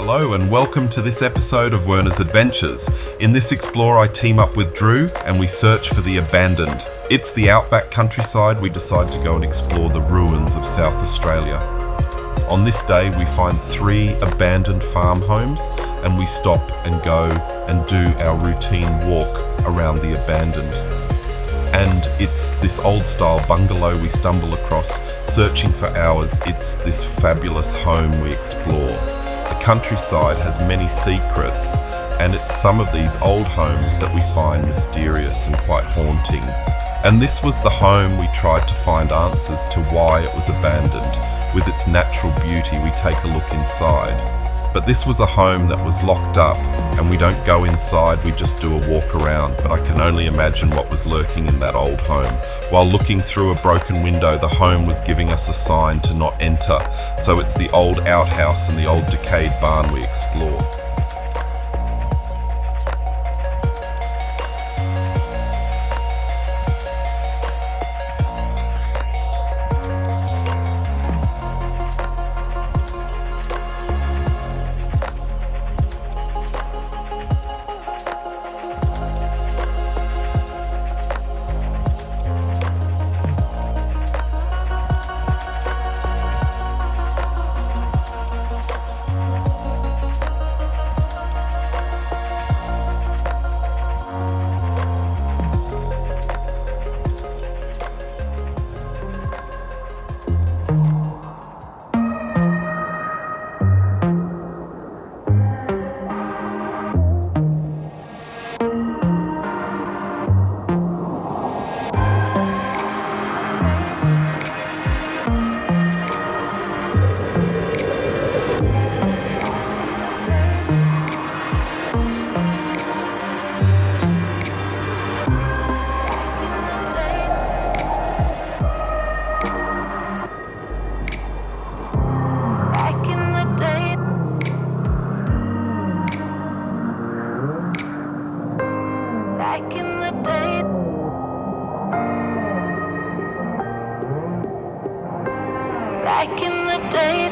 Hello and welcome to this episode of Werner's Adventures. In this explore I team up with Drew and we search for the abandoned. It's the Outback countryside. We decide to go and explore the ruins of South Australia. On this day we find 3 abandoned farm homes and we stop and go and do our routine walk around the abandoned. And it's this old style bungalow we stumble across, searching for hours. It's this fabulous home we explore. The countryside has many secrets, and it's some of these old homes that we find mysterious and quite haunting. And this was the home we tried to find answers to why it was abandoned. With its natural beauty, we take a look inside. But this was a home that was locked up, and we don't go inside, we just do a walk around. But I can only imagine what was lurking in that old home. While looking through a broken window, the home was giving us a sign to not enter. So it's the old outhouse and the old decayed barn we explore. Back in the day.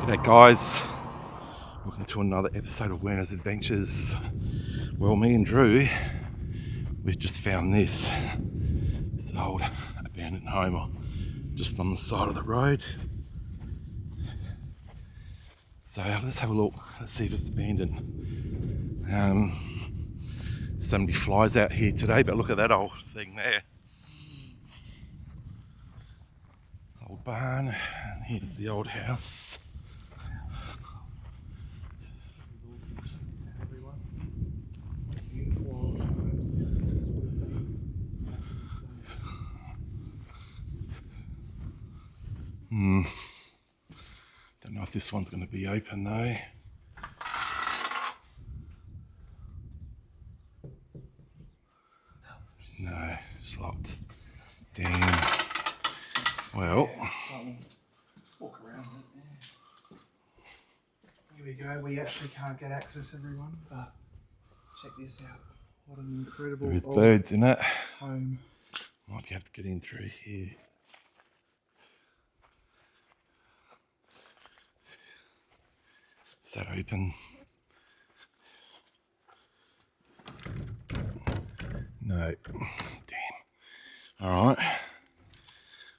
G'day guys, welcome to another episode of Werner's Adventures. Well, me and Drew, we've just found this old abandoned home just on the side of the road. So let's have a look, let's see if it's abandoned. So many flies out here today, but look at that old thing there. Old barn, and here's the old house. this one's going to be open though. No, it's locked. Damn. Well. Walk around it, yeah. Here we go. We actually can't get access, everyone, but check this out. What an incredible There's old birds in it. home. Might be able to get in through here. Is that open? No. Damn. Alright.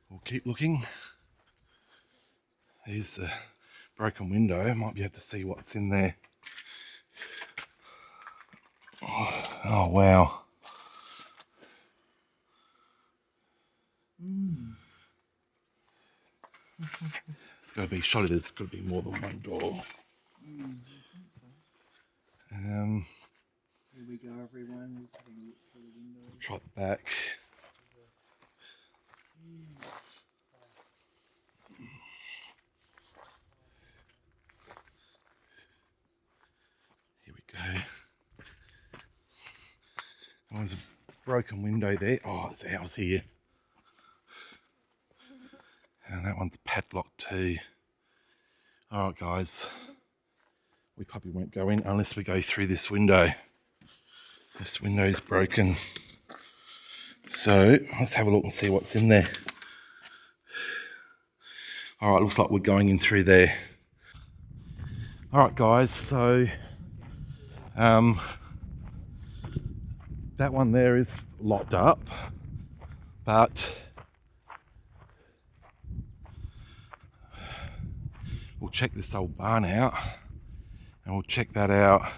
We'll keep looking. There's the broken window. Might be able to see what's in there. Oh wow. It's got to be shot. There's got to be more than one door. Here we go, everyone. Just having a look through the window. Try the back. Here we go. Oh, there's a broken window there. Oh, there's a house here. And that one's padlocked too. Alright guys, we probably won't go in unless we go through this window. This window's broken. So let's have a look and see what's in there. Alright, looks like we're going in through there. Alright guys, so that one there is locked up, but we'll check this old barn out and we'll check that out.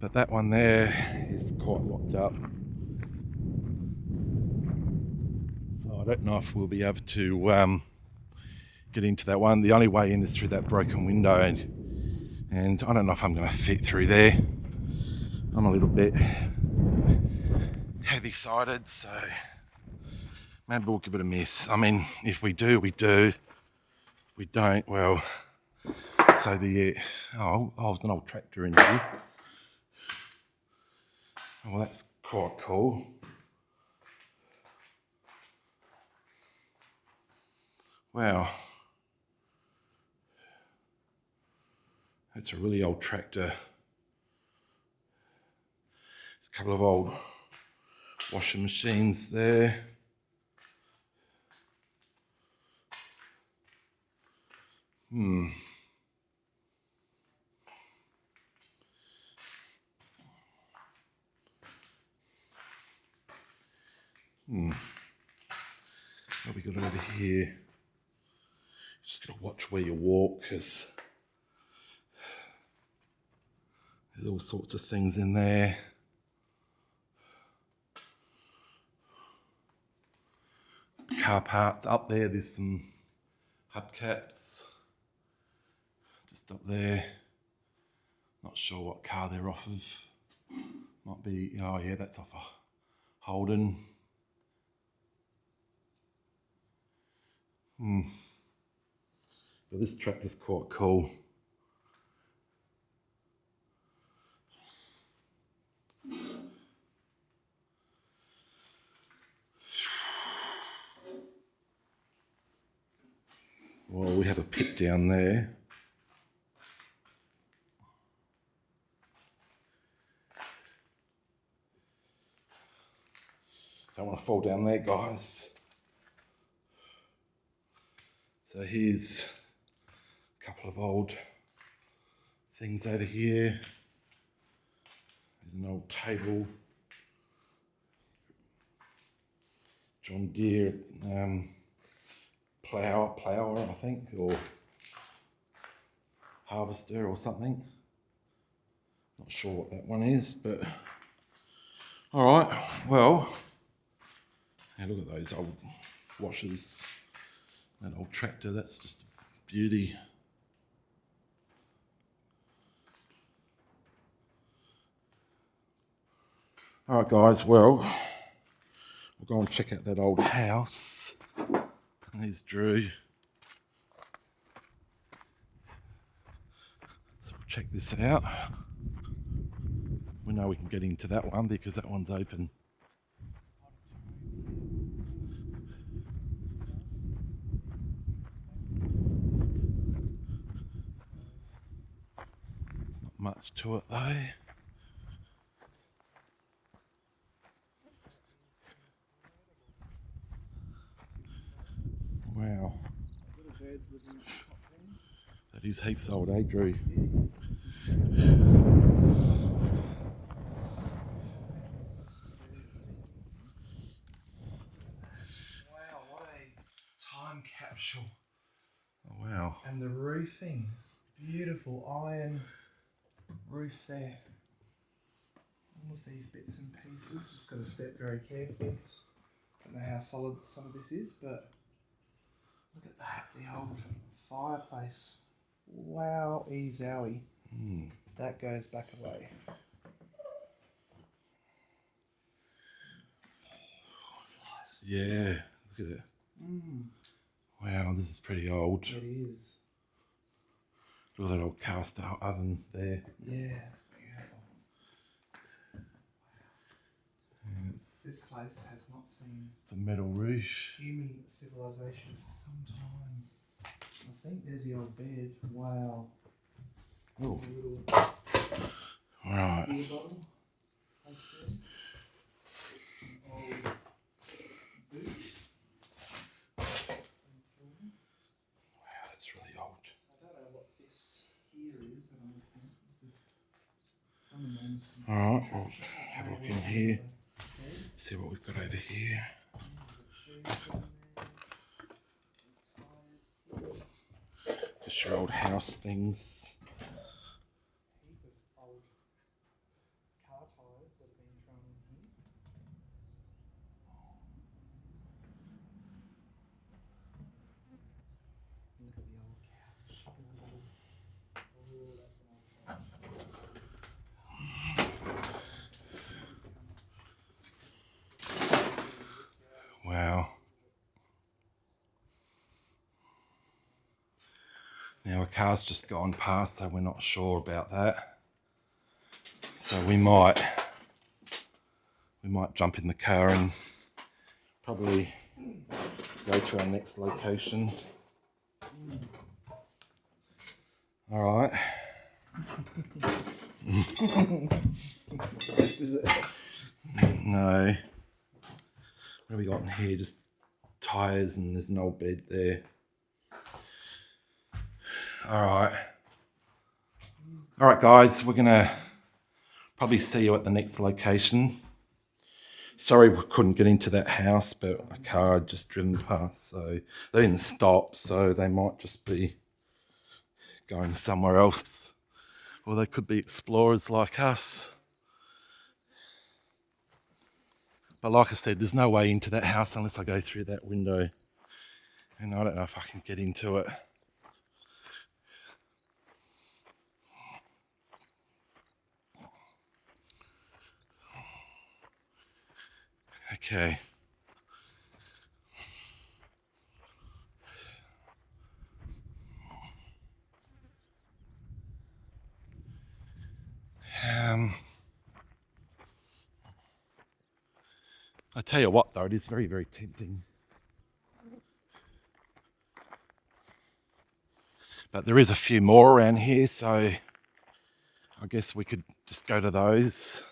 But that one there is quite locked up. So I don't know if we'll be able to get into that one. The only way in is through that broken window, and I don't know if I'm going to fit through there. I'm a little bit heavy-sided, so maybe we'll give it a miss. I mean, if we do, we do. If we don't, well, so be it. Oh, there's an old tractor in here. Oh, well, that's quite cool. Wow. That's a really old tractor. There's a couple of old washing machines there. What we got over here? Just gotta watch where you walk, because there's all sorts of things in there. Car parked up there. There's some hubcaps just up there. Not sure what car they're off of. Might be, oh yeah, that's off a Holden. But this tractor's quite cool. Well, we have a pit down there. Don't want to fall down there, guys. So here's a couple of old things over here. There's an old table. John Deere plower, I think, or harvester or something. Not sure what that one is, but all right. Well, hey, look at those old washers. That old tractor, that's just a beauty. All right, guys, well, we'll go and check out that old house. And there's Drew. check this out. We know we can get into that one because that one's open. Not much to it though. Wow. Little birds living at the top there. That is heaps old, eh, Drew? Wow, what a time capsule. Oh, wow. And the roofing, beautiful iron roof there. All of these bits and pieces, just got to step very carefully. Don't know how solid some of this is, but look at that, the old fireplace. Wow, zowie. That goes back away. Yeah, look at it. Wow, this is pretty old. It is. Look at that old cast oven there. Yeah, it's beautiful. And This place has not seen it's a metal roof. human civilization for some time. I think there's the old bed. Wow. Oh, A little right. beer bottle. Placed there. An old boot. Wow, that's really old. I don't know what this here is that I'm looking at. This is some enormous. Alright, we'll have a look in here. See what we've got over here. Just your old house things. Heap of old car tyres that have been thrown in here. Look at the old couch. Oh, that's an old couch. Wow. Now a car's just gone past, so we're not sure about that. So we might jump in the car and probably go to our next location. All right. Best, is it? No. What have we got in here? Just tyres, and there's an old bed there. All right, guys, we're gonna probably see you at the next location. Sorry we couldn't get into that house, but a car had just driven past, so they didn't stop, so they might just be going somewhere else. Or they could be explorers like us. But like I said, there's no way into that house unless I go through that window. And I don't know if I can get into it. Okay. I tell you what though, it is very, very tempting. But there is a few more around here, so I guess we could just go to those.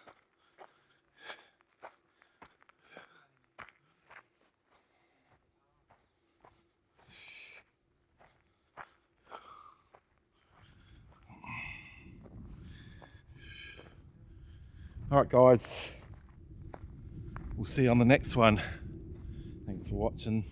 All right, guys. We'll see you on the next one. Thanks for watching.